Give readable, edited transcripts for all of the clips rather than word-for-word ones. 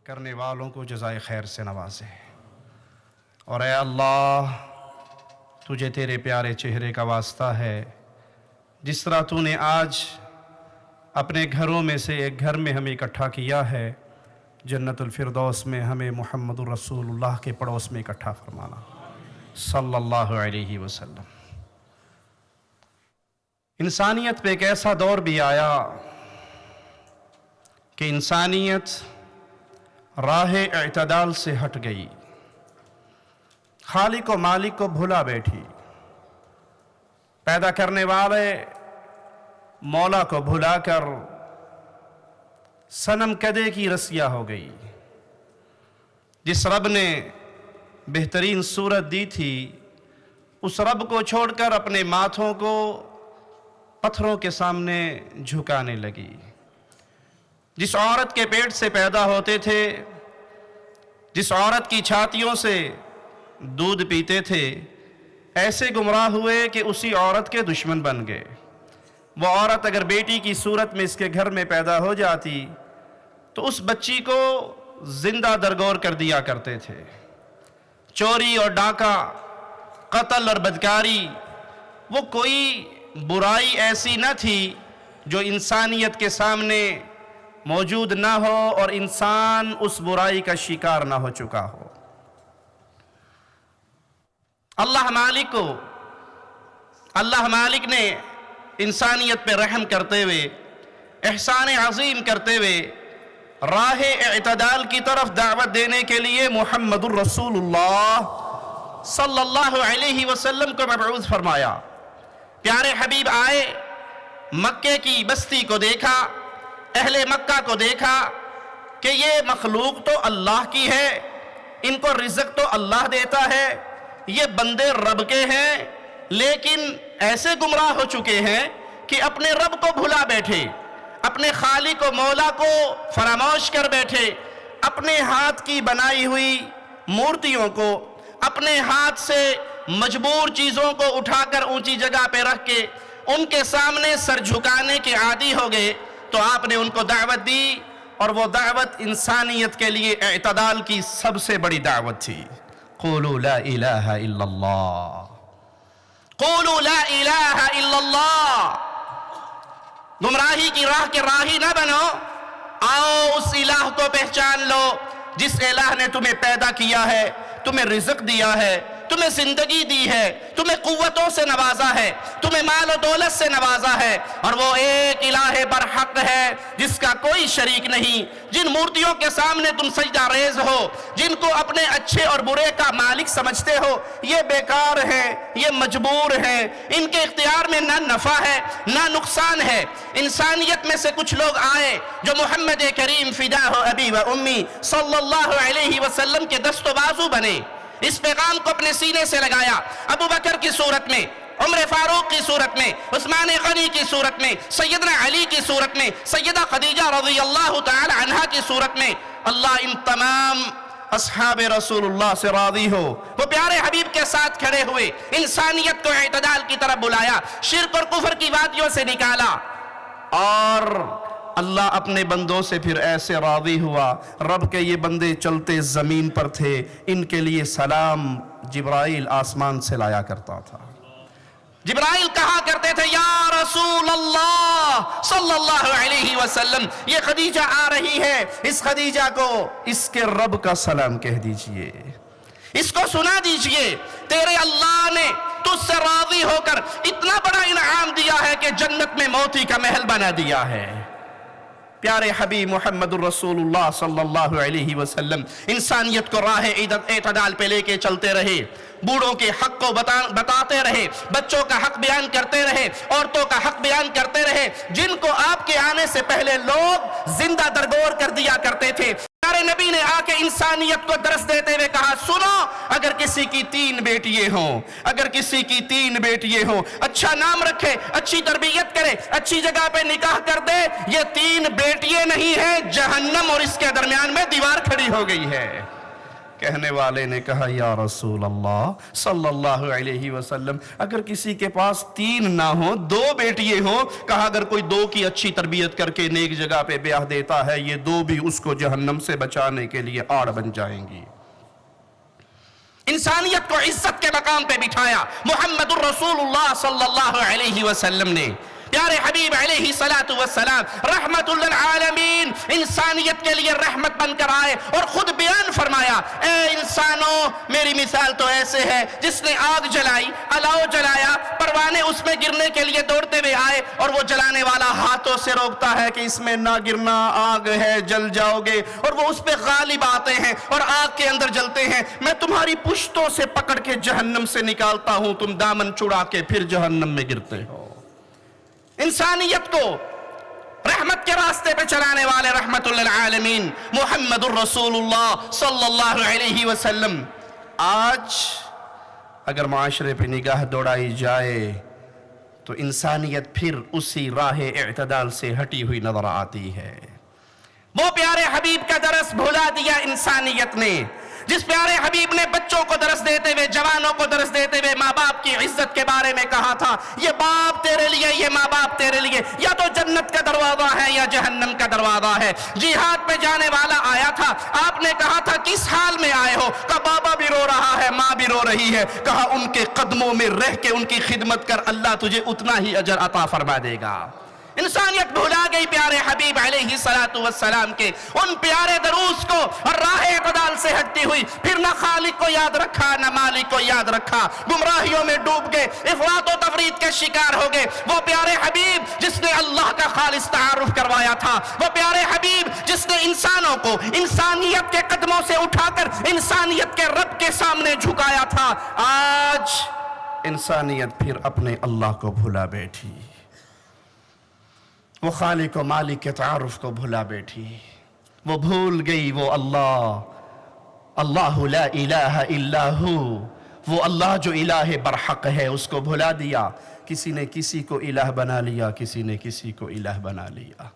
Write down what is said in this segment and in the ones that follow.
کرنے والوں کو جزائے خیر سے نوازے۔ اور اے اللہ تجھے تیرے پیارے چہرے کا واسطہ ہے، جس طرح تو نے آج اپنے گھروں میں سے ایک گھر میں ہمیں اکٹھا کیا ہے، جنت الفردوس میں ہمیں محمد الرسول اللہ کے پڑوس میں اکٹھا فرمانا صلی اللہ علیہ وسلم۔ انسانیت پہ ایک ایسا دور بھی آیا کہ انسانیت راہ اعتدال سے ہٹ گئی، خالق و مالک کو بھلا بیٹھی، پیدا کرنے والے مولا کو بھلا کر صنم کدے کی رسیا ہو گئی۔ جس رب نے بہترین صورت دی تھی، اس رب کو چھوڑ کر اپنے ماتھوں کو پتھروں کے سامنے جھکانے لگی۔ جس عورت کے پیٹ سے پیدا ہوتے تھے، جس عورت کی چھاتیوں سے دودھ پیتے تھے، ایسے گمراہ ہوئے کہ اسی عورت کے دشمن بن گئے۔ وہ عورت اگر بیٹی کی صورت میں اس کے گھر میں پیدا ہو جاتی تو اس بچی کو زندہ درگور کر دیا کرتے تھے۔ چوری اور ڈاکہ، قتل اور بدکاری، وہ کوئی برائی ایسی نہ تھی جو انسانیت کے سامنے موجود نہ ہو اور انسان اس برائی کا شکار نہ ہو چکا ہو۔ اللہ مالک نے انسانیت پہ رحم کرتے ہوئے، احسان عظیم کرتے ہوئے، راہ اعتدال کی طرف دعوت دینے کے لیے محمد الرسول اللہ صلی اللہ علیہ وسلم کو مبعوث فرمایا۔ پیارے حبیب آئے، مکے کی بستی کو دیکھا، اہل مکہ کو دیکھا کہ یہ مخلوق تو اللہ کی ہے، ان کو رزق تو اللہ دیتا ہے، یہ بندے رب کے ہیں، لیکن ایسے گمراہ ہو چکے ہیں کہ اپنے رب کو بھلا بیٹھے، اپنے خالق و مولا کو فراموش کر بیٹھے، اپنے ہاتھ کی بنائی ہوئی مورتیوں کو، اپنے ہاتھ سے مجبور چیزوں کو اٹھا کر اونچی جگہ پہ رکھ کے ان کے سامنے سر جھکانے کے عادی ہو گئے۔ تو آپ نے ان کو دعوت دی، اور وہ دعوت انسانیت کے لیے اعتدال کی سب سے بڑی دعوت تھی۔ قولوا لا الہ الا اللہ، قولوا لا الہ الا اللہ۔ گمراہی کی راہ کے راہی نہ بنو، آؤ اس الہ کو پہچان لو جس الہ نے تمہیں پیدا کیا ہے، تمہیں رزق دیا ہے، تمہیں زندگی دی ہے، تمہیں قوتوں سے نوازا ہے، تمہیں مال و دولت سے نوازا ہے، اور وہ ایک الہ برحق ہے جس کا کوئی شریک نہیں۔ جن مورتیوں کے سامنے تم سجدہ ریز ہو، جن کو اپنے اچھے اور برے کا مالک سمجھتے ہو، یہ بیکار ہیں، یہ مجبور ہیں، ان کے اختیار میں نہ نفع ہے نہ نقصان ہے۔ انسانیت میں سے کچھ لوگ آئے جو محمد کریم فداہ ابی و امی صلی اللہ علیہ وسلم کے دست و بازو بنے، اس پیغام کو اپنے سینے سے لگایا۔ ابو بکر کی صورت میں، عمر فاروق کی صورت میں، عثمان غنی کی صورت میں، سیدنا علی کی صورت میں، سیدہ خدیجہ رضی اللہ تعالی عنہا کی صورت میں، اللہ ان تمام اصحاب رسول اللہ سے راضی ہو، وہ پیارے حبیب کے ساتھ کھڑے ہوئے، انسانیت کو اعتدال کی طرف بلایا، شرک اور کفر کی وادیوں سے نکالا، اور اللہ اپنے بندوں سے پھر ایسے راضی ہوا۔ رب کے یہ بندے چلتے زمین پر تھے، ان کے لیے سلام جبرائیل آسمان سے لایا کرتا تھا۔ جبرائیل کہا کرتے تھے، یا رسول اللہ صلی اللہ علیہ وسلم، یہ خدیجہ آ رہی ہے، اس خدیجہ کو اس کے رب کا سلام کہہ دیجئے، اس کو سنا دیجئے، تیرے اللہ نے تجھ سے راضی ہو کر اتنا بڑا انعام دیا ہے کہ جنت میں موتی کا محل بنا دیا ہے۔ پیارے حبیب محمد الرسول اللہ صلی اللہ علیہ وسلم انسانیت کو راہ اعتدال پہ لے کے چلتے رہے، بوڑھوں کے حق کو بتاتے رہے، بچوں کا حق بیان کرتے رہے، عورتوں کا حق بیان کرتے رہے، جن کو آپ کے آنے سے پہلے لوگ زندہ درگور کر دیا کرتے تھے۔ پیارے نبی نے آ کے انسانیت کو درس دیتے ہوئے کہا، سنو، اگر کسی کی 3 بیٹیے ہوں، اگر کسی کی 3 بیٹیے ہوں، اچھا نام رکھے، اچھی تربیت کرے، اچھی جگہ پہ نکاح کر دے، یہ 3 بیٹیے نہیں ہیں، جہنم اور اس کے درمیان میں دیوار کھڑی ہو گئی ہے۔ کہنے والے نے کہا یا رسول اللہ صلی اللہ علیہ وسلم اگر کسی کے پاس 3 نہ ہوں 2 بیٹیے ہوں، کہا اگر کوئی 2 کی اچھی تربیت کر کے نیک جگہ پہ بیاہ دیتا ہے یہ 2 بھی اس کو جہنم سے بچانے کے لیے آڑ بن جائیں گی۔ انسانیت کو عزت کے مقام پہ بٹھایا محمد الرسول اللہ صلی اللہ علیہ وسلم نے۔ پیارے حبیب علیہ السلام رحمت للعالمین انسانیت کے لیے رحمت بن کر آئے اور خود بیان فرمایا اے انسانوں میری مثال تو ایسے ہے جس نے آگ جلائی، الاؤ جلایا، پروانے اس میں گرنے کے لیے دوڑتے ہوئے آئے اور وہ جلانے والا ہاتھوں سے روکتا ہے کہ اس میں نہ گرنا، آگ ہے جل جاؤ گے، اور وہ اس پہ غالب آتے ہیں اور آگ کے اندر جلتے ہیں۔ میں تمہاری پشتوں سے پکڑ کے جہنم سے نکالتا ہوں، تم دامن چھڑا کے پھر جہنم میں گرتے ہو۔ انسانیت کو رحمت کے راستے پہ چلانے والے رحمت للعالمین محمد الرسول اللہ صلی اللہ علیہ وسلم۔ آج اگر معاشرے پہ نگاہ دوڑائی جائے تو انسانیت پھر اسی راہ اعتدال سے ہٹی ہوئی نظر آتی ہے۔ وہ پیارے حبیب کا درس بھلا دیا انسانیت نے، جس پیارے حبیب نے بچوں کو درس دیتے ہوئے، جوانوں کو درس دیتے ہوئے ماں باپ کی عزت کے بارے میں کہا تھا یہ باپ تیرے لیے، یہ ماں باپ تیرے لیے یا تو جنت کا دروازہ ہے یا جہنم کا دروازہ ہے۔ جہاد پہ جانے والا آیا تھا، آپ نے کہا تھا کس حال میں آئے ہو؟ کہا بابا بھی رو رہا ہے، ماں بھی رو رہی ہے۔ کہا ان کے قدموں میں رہ کے ان کی خدمت کر، اللہ تجھے اتنا ہی اجر عطا فرما دے گا۔ انسانیت بھلا گئی پیارے حبیب علیہ السلام کے ان پیارے دروس کو اور راہ اعتدال سے ہٹتی ہوئی، پھر نہ خالق کو یاد رکھا نہ مالک کو یاد رکھا، گمراہیوں میں ڈوب گئے، افراط و تفریط کے شکار ہو گئے۔ وہ پیارے حبیب جس نے اللہ کا خالص تعارف کروایا تھا، وہ پیارے حبیب جس نے انسانوں کو انسانیت کے قدموں سے اٹھا کر انسانیت کے رب کے سامنے جھکایا تھا، آج انسانیت پھر اپنے اللہ کو بھلا بیٹھی، وہ خالق و مالک کے تعارف کو بھلا بیٹھی، وہ بھول گئی وہ اللہ لا الہ الا ہو، وہ اللہ جو الہ برحق ہے اس کو بھلا دیا۔ کسی نے کسی کو الہ بنا لیا، کسی نے کسی کو الہ بنا لیا۔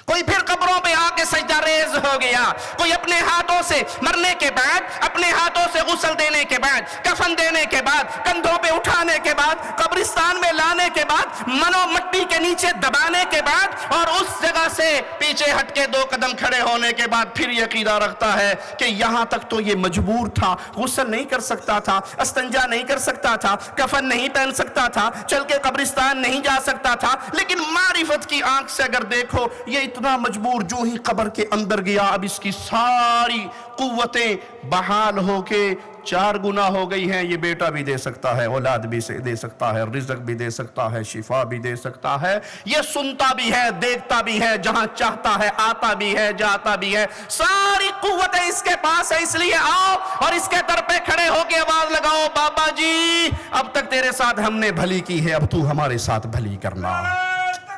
کوئی پھر قبروں پہ آ کے سجدہ ریز ہو گیا، کوئی اپنے ہاتھوں سے مرنے کے بعد، اپنے ہاتھوں سے غسل دینے کے بعد، کفن دینے کے بعد، کندھوں پہ اٹھانے کے بعد، قبرستان میں لانے کے بعد، منو مٹی کے نیچے دبانے کے بعد اور اس جگہ سے پیچھے ہٹ کے 2 قدم کھڑے ہونے کے بعد پھر یہ عقیدہ رکھتا ہے کہ یہاں تک تو یہ مجبور تھا، غسل نہیں کر سکتا تھا، استنجا نہیں کر سکتا تھا، کفن نہیں پہن سکتا تھا، چل کے قبرستان نہیں جا سکتا تھا، لیکن معرفت کی آنکھ سے اگر دیکھو یہ اتنا مجبور جو ہی قبر کے اندر گیا اب اس کی ساری قوتیں بحال ہو کے 4 گنا ہو گئی ہیں۔ یہ بیٹا بھی دے سکتا ہے، اولاد بھی دے سکتا ہے، رزق بھی دے سکتا ہے، شفا بھی دے سکتا ہے، یہ سنتا بھی ہے، دیکھتا بھی ہے، جہاں چاہتا ہے آتا بھی ہے، جاتا بھی ہے، ساری قوتیں اس کے پاس ہے۔ اس لیے آؤ اور اس کے در پہ کھڑے ہو کے آواز لگاؤ بابا جی اب تک تیرے ساتھ ہم نے بھلی کی ہے، اب تو ہمارے ساتھ بھلی کرنا۔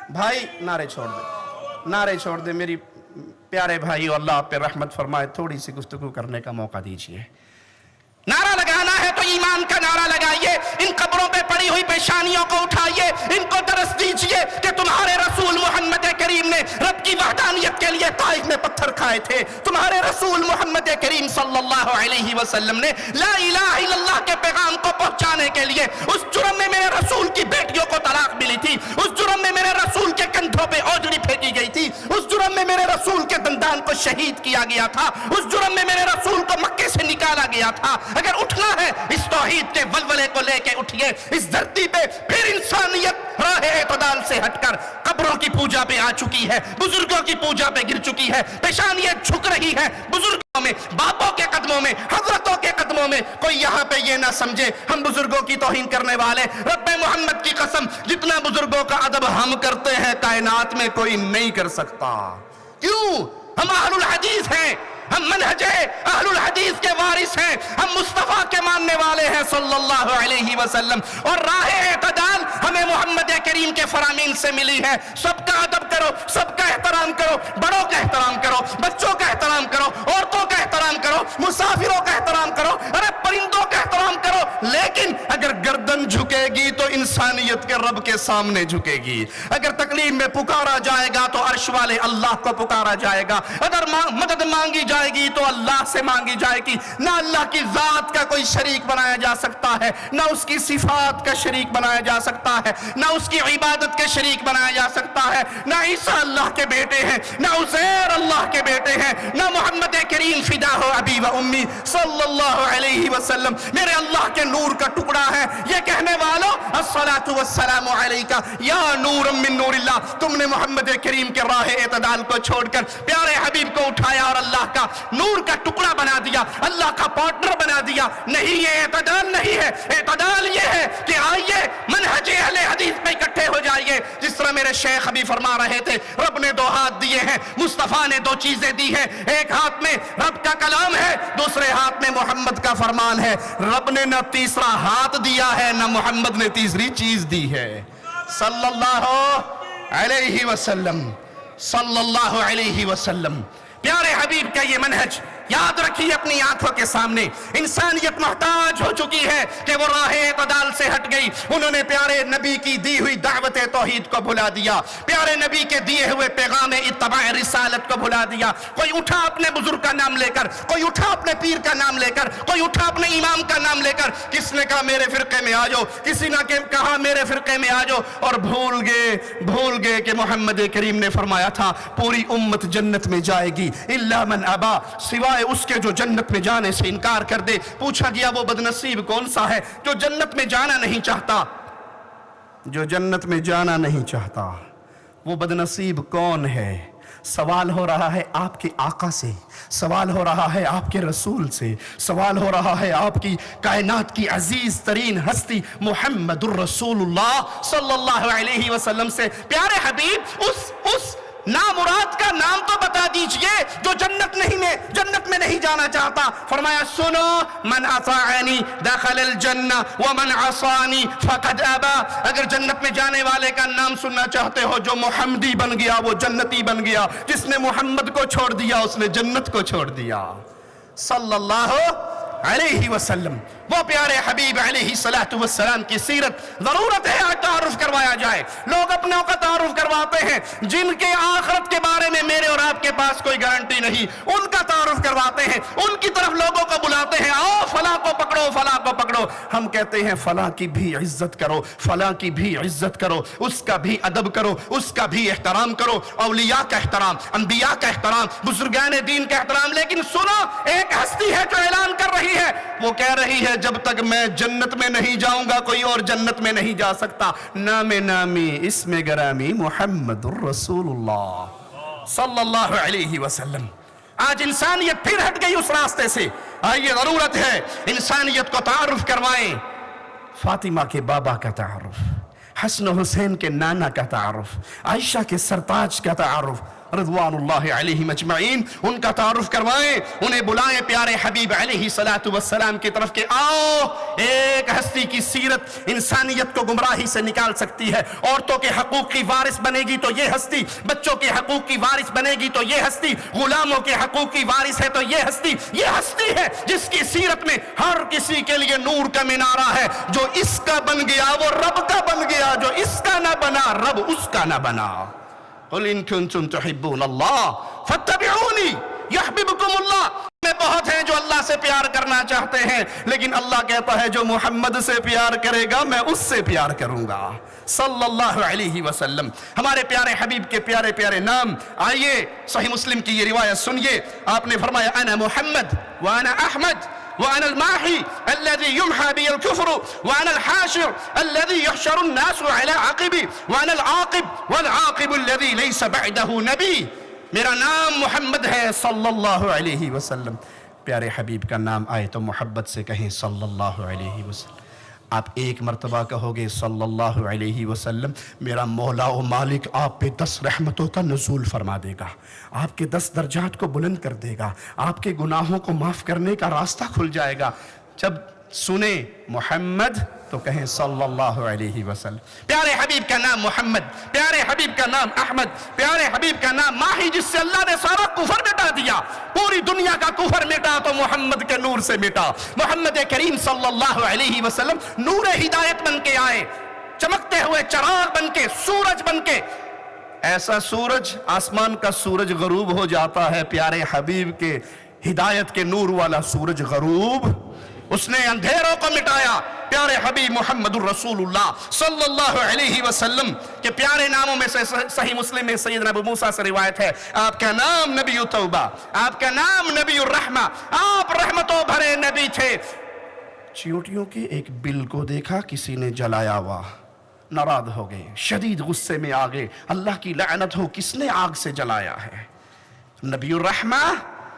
بھائی نعرے چھوڑ دے، نعرے چھوڑ دے میری پیارے بھائی، اللہ آپ پہ رحمت فرمائے، تھوڑی سی گفتگو کرنے کا موقع دیجئے۔ نعرہ لگانا ہے تو ایمان کا نعرہ لگائیے، ان قبروں پہ پڑی ہوئی پیشانیوں کو اٹھائیے، ان کو درس دیجئے کہ تمہارے رسول محمد کریم نے رب کی وحدانیت کے لیے طائف میں پتھر کھائے تھے، تمہارے رسول محمد کریم صلی اللہ علیہ وسلم نے لا الہ الا اللہ کے پیغام کو پہنچانے کے لیے اس جرم میں میرے رسول کی بیٹیوں کو طلاق ملی تھی، اس جرم میں میرے رسول کے کندھوں پہ اوجڑی پھینکی گئی تھی، اس جرم میں میرے رسول کے دندان کو شہید کیا گیا تھا، اس جرم میں میرے رسول کو مکے سے نکالا گیا تھا۔ اگر اٹھنا ہے اس توحید کے ولولے کو لے کے اٹھئے، اس دھرتی پہ پھر انسانیت راہ اعتدال سے ہٹ کر قبروں کی پوجا پہ آ چکی ہے، بزرگوں کی پوجا پہ گر چکی ہے، پیشانیاں جھک رہی ہیں بزرگوں میں، باپوں کے قدموں میں، حضرتوں کے قدموں میں۔ کوئی یہاں پہ یہ نہ سمجھے ہم بزرگوں کی توہین کرنے والے، رب محمد کی قسم جتنا بزرگوں کا ادب ہم کرتے ہیں کائنات میں کوئی نہیں کر سکتا۔ کیوں؟ ہم اہل الحدیث ہیں، ہم منہج اہل الحدیث کے وارث ہیں، ہم مصطفیٰ کے ماننے والے ہیں صلی اللہ علیہ وسلم، اور راہ اعتدال ہمیں محمد کریم کے فرامین سے ملی ہے۔ سب کا ادب کرو، سب کا احترام کرو، بڑوں کا احترام کرو، بچوں کا احترام کرو، عورتوں کا احترام کرو، مسافروں کا احترام کرو، ارے پرندوں کا احترام کرو، لیکن اگر گردن جھکے گی تو انسانیت کے رب کے سامنے جھکے گی. اگر تکلیف میں پکارا جائے گا تو عرش والے اللہ کو پکارا جائے گا. اگر مدد مانگی جائے گی تو اللہ سے مانگی جائے گی. نہ اللہ کی ذات کا کوئی شریک بنایا جا سکتا ہے, نہ اس کی صفات کا شریک بنایا جا سکتا ہے, نہ اس کی عبادت کے شریک بنایا جا سکتا ہے. نہ عیسیٰ اللہ کے بیٹے ہیں, نہ عزیر اللہ کے بیٹے ہیں, نہ محمد کریم فدا ہو ابی و امی صلی اللہ علیہ وسلم میرے اللہ کے نور کا ٹکڑا ہے. یہ کہنے والوں الصلاۃ والسلام علیکہ یا نور من نور اللہ, تم نے محمد کریم کے راہ اعتدال کو چھوڑ کر پیارے حبیب کو اٹھایا اور اللہ کا نور کا ٹکڑا بنا دیا, اللہ کا پارٹنر بنا دیا. نہیں, یہ اعتدال نہیں ہے. اعتدال یہ ہے کہ آئیے منہج اہل حدیث پہ اکٹھے ہو جائیے. جس طرح میرے شیخ ابھی فرما رہے تھے, رب نے 2 ہاتھ دیے ہیں, مصطفیٰ نے 2 چیزیں دی ہیں. ایک ہاتھ میں رب کا کلام ہے, دوسرے ہاتھ میں محمد کا فرمان ہے. رب نے نہ تیسرا ہاتھ دیا ہے, نہ محمد نے تیسری چیز دی ہے. صلی اللہ علیہ وسلم, صلی اللہ علیہ وسلم. پیارے حبیب کا یہ منہج یاد رکھیے اپنی آنکھوں کے سامنے. انسانیت محتاج ہو چکی ہے کہ وہ راہ اعتدال سے ہٹ گئی. انہوں نے پیارے نبی کی دی ہوئی دعوت توحید کو بھلا دیا, پیارے نبی کے دیے ہوئے پیغام اتباع رسالت کو بھلا دیا. کوئی اٹھا اپنے بزرگ کا نام لے کر, کوئی اٹھا اپنے پیر کا نام لے کر, کوئی اٹھا اپنے امام کا نام لے کر. کس نے کہا میرے فرقے میں آ جاؤ, کسی نے کہا میرے فرقے میں آ جاؤ, اور بھول گئے کہ محمد کریم نے فرمایا تھا پوری امت جنت میں جائے گی الا من ابا, سوائے اس کے جو جنت میں جانے سے انکار کر دے. پوچھا گیا وہ بدنصیب کون سا ہے جو جنت میں جانا نہیں چاہتا؟ جو جنت میں جانا نہیں چاہتا وہ بدنصیب کون ہے؟ سوال ہو رہا ہے آپ کے آقا سے, سوال ہو رہا ہے آپ کے رسول سے, سوال ہو رہا ہے آپ کی کائنات کی عزیز ترین ہستی محمد الرسول اللہ صلی اللہ علیہ وسلم سے. پیارے حبیب اس نامراد کا نام تو بتا دیجئے جو جنت میں نہیں جانا چاہتا. فرمایا سنو, من اطاعنی دخل الجنہ ومن عصانی فقد ابا. اگر جنت میں جانے والے کا نام سننا چاہتے ہو, جو محمدی بن گیا وہ جنتی بن گیا. جس نے محمد کو چھوڑ دیا اس نے جنت کو چھوڑ دیا. صلی اللہ علیہ وسلم. وہ پیارے حبیب علیہ السلام کی سیرت ضرورت ہے تعارف کروایا جائے. لوگ اپنوں کا تعارف کرواتے ہیں جن کے آخرت کے بارے میں میرے اور آپ کے پاس کوئی گارنٹی نہیں, ان کا تعارف کرواتے ہیں, ان کی طرف لوگوں کو بلاتے ہیں, آؤ فلاں کو پکڑو, فلاں کو پکڑو. ہم کہتے ہیں فلاں کی بھی عزت کرو, فلاں کی بھی عزت کرو, اس کا بھی ادب کرو, اس کا بھی احترام کرو, اولیاء کا احترام, انبیاء کا احترام, بزرگان دین کا احترام. لیکن سنو, ایک ہستی ہے جو اعلان کر رہی ہے, وہ کہہ رہی ہے جب تک میں جنت میں نہیں جاؤں گا کوئی اور جنت میں نہیں جا سکتا. نام نامی اسم گرامی محمد الرسول اللہ صلی اللہ علیہ وسلم. آج انسانیت پھر ہٹ گئی اس راستے سے. آئیے ضرورت ہے انسانیت کو تعارف کروائیں. فاطمہ کے بابا کا تعارف, حسن و حسین کے نانا کا تعارف, عائشہ کے سرتاج کا تعارف, رضوان اللہ علیہم اجمعین, ان کا تعارف کروائیں. انہیں بلائیں پیارے حبیب علیہ السلام کی طرف کہ آؤ, ایک ہستی کی سیرت انسانیت کو گمراہی سے نکال سکتی ہے. عورتوں کے حقوق کی وارث بنے گی تو یہ ہستی, بچوں کے حقوق کی وارث بنے گی تو یہ ہستی, غلاموں کے حقوق کی وارث ہے تو یہ ہستی ہے جس کی سیرت میں ہر کسی کے لیے نور کا مینارہ ہے. جو اس کا بن گیا وہ رب کا بن گیا, جو اس کا نہ بنا رب اس کا نہ بنا. قل ان کنتم تحبون اللہ فاتبعونی یحببکم اللہ. میں بہت ہیں جو اللہ سے پیار کرنا چاہتے ہیں, لیکن اللہ کہتا ہے جو محمد سے پیار کرے گا میں اس سے پیار کروں گا صلی اللہ علیہ وسلم. ہمارے پیارے حبیب کے پیارے پیارے نام. آئیے صحیح مسلم کی یہ روایت سنیے. آپ نے فرمایا انا محمد وانا احمد وأنا الماحي الذي يمحى بي الكفر وأنا الحاشر الذي يحشر الناس على عقبي وأنا العاقب والعاقب الذي ليس بعده نبي. میرا نام محمد ہے صلی اللہ علیہ وسلم. پیارے حبیب کا نام آئے تو محبت سے کہیں صلی اللہ علیہ وسلم. آپ ایک مرتبہ کہو گے صلی اللہ علیہ وسلم, میرا مولا و مالک آپ پہ 10 رحمتوں کا نزول فرما دے گا, آپ کے 10 درجات کو بلند کر دے گا, آپ کے گناہوں کو معاف کرنے کا راستہ کھل جائے گا. جب سنیں محمد تو کہیں صلی اللہ علیہ وسلم. پیارے حبیب کا نام محمد, پیارے حبیب کا نام احمد, پیارے حبیب کا نام ماہی, جس سے اللہ نے سارا کفر مٹا دیا. پوری دنیا کا کفر مٹا تو محمد کے نور سے مٹا. محمد کریم صلی اللہ علیہ وسلم نور ہدایت بن کے آئے. چمکتے ہوئے چراغ بن کے، سورج بن کے. ایسا سورج، آسمان کا سورج غروب ہو جاتا ہے، پیارے حبیب کے ہدایت کے نور والا سورج غروب، اس نے اندھیروں کو مٹایا. پیارے حبیب محمد الرسول اللہ صلی اللہ علیہ وسلم کے پیارے ناموں میں سے صحیح مسلم میں سیدنا ابو موسیٰ سے روایت ہے، آپ کا نام نبی توبہ، آپ کا نام نبی الرحمہ، آپ رحمتوں بھرے نبی تھے. چیونٹیوں کے ایک بل کو دیکھا کسی نے جلایا ہوا، ناراض ہو گئے، شدید غصے میں آ گئے، اللہ کی لعنت ہو، کس نے آگ سے جلایا ہے؟ نبی الرحمہ،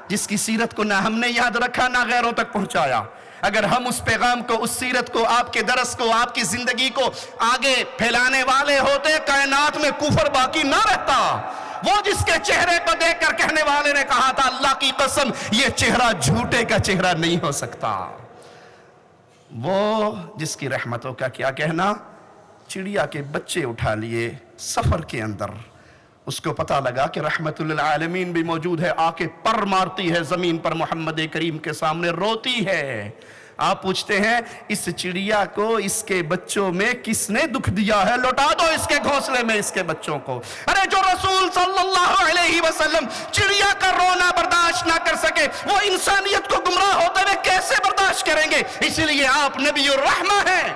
جس کی سیرت کو نہ ہم نے یاد رکھا نہ غیروں تک پہنچایا. اگر ہم اس پیغام کو، اس سیرت کو، آپ کے درس کو، آپ کی زندگی کو آگے پھیلانے والے ہوتے، کائنات میں کفر باقی نہ رہتا. وہ جس کے چہرے کو دیکھ کر کہنے والے نے کہا تھا، اللہ کی قسم یہ چہرہ جھوٹے کا چہرہ نہیں ہو سکتا. وہ جس کی رحمتوں کا کیا کہنا، چڑیا کے بچے اٹھا لیے سفر کے اندر، اس کو پتا لگا کہ رحمت للعالمین بھی موجود ہے، آ کے پر مارتی ہے زمین پر، محمد کریم کے سامنے روتی ہے. آپ پوچھتے ہیں اس چڑیا کو، اس کے بچوں میں کس نے دکھ دیا ہے؟ لوٹا دو اس کے گھونسلے میں اس کے بچوں کو. ارے جو رسول صلی اللہ علیہ وسلم چڑیا کا رونا برداشت نہ کر سکے، وہ انسانیت کو گمراہ ہوتے ہوئے کیسے برداشت کریں گے؟ اس لیے آپ نبی الرحمہ ہیں.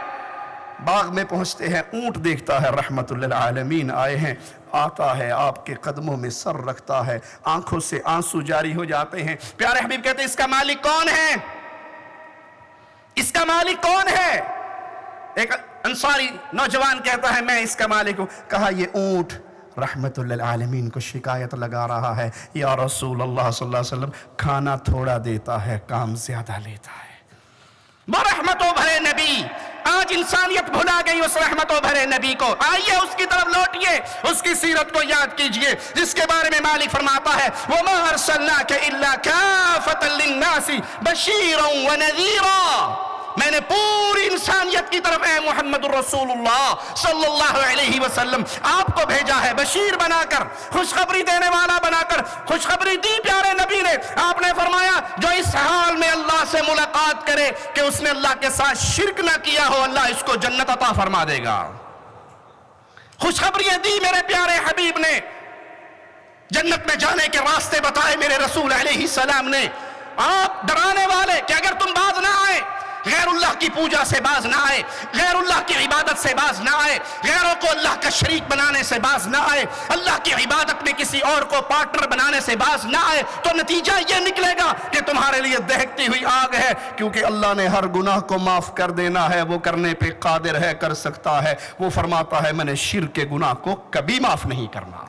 باغ میں پہنچتے ہیں، اونٹ دیکھتا ہے، رحمت للعالمین آئے ہیں، آتا ہے، آپ کے قدموں میں سر رکھتا ہے، آنکھوں سے آنسو جاری ہو جاتے ہیں. پیارے حبیب کہتے ہیں اس کا مالک کون ہے؟ اس کا مالک کون ہے؟ ایک انصاری نوجوان کہتا ہے میں اس کا مالک ہوں. کہا یہ اونٹ رحمت للعالمین کو شکایت لگا رہا ہے، یا رسول اللہ صلی اللہ علیہ وسلم کھانا تھوڑا دیتا ہے، کام زیادہ لیتا ہے. وہ رحمتوں بھرے نبی، آج انسانیت بھلا گئی اس رحمتوں بھرے نبی کو. آئیے اس کی طرف لوٹیے، اس کی سیرت کو یاد کیجئے، جس کے بارے میں مالک فرماتا ہے وَمَا أَرْسَلْنَاكَ إِلَّا كَافَةً لِلنَّاسِ بَشِيرًا وَنَذِيرًا. میں نے پوری انسانیت کی طرف اے محمد الرسول اللہ صلی اللہ علیہ وسلم آپ کو بھیجا ہے، بشیر بنا کر، خوشخبری دینے والا بنا کر. خوشخبری دی پیارے نبی نے. آپ نے فرمایا جو اس حال میں اللہ سے ملاقات کرے کہ اس نے اللہ کے ساتھ شرک نہ کیا ہو، اللہ اس کو جنت عطا فرما دے گا. خوشخبری دی میرے پیارے حبیب نے، جنت میں جانے کے راستے بتائے میرے رسول علیہ السلام نے. آپ ڈرانے والے کہ اگر تم باز نہ آئے، غیر اللہ کی پوجا سے باز نہ آئے، غیر اللہ کی عبادت سے باز نہ آئے، غیروں کو اللہ کا شریک بنانے سے باز نہ آئے، اللہ کی عبادت میں کسی اور کو پارٹنر بنانے سے باز نہ آئے، تو نتیجہ یہ نکلے گا کہ تمہارے لیے دہکتی ہوئی آگ ہے. کیونکہ اللہ نے ہر گناہ کو معاف کر دینا ہے، وہ کرنے پہ قادر ہے، کر سکتا ہے. وہ فرماتا ہے میں نے شرک کے گناہ کو کبھی معاف نہیں کرنا.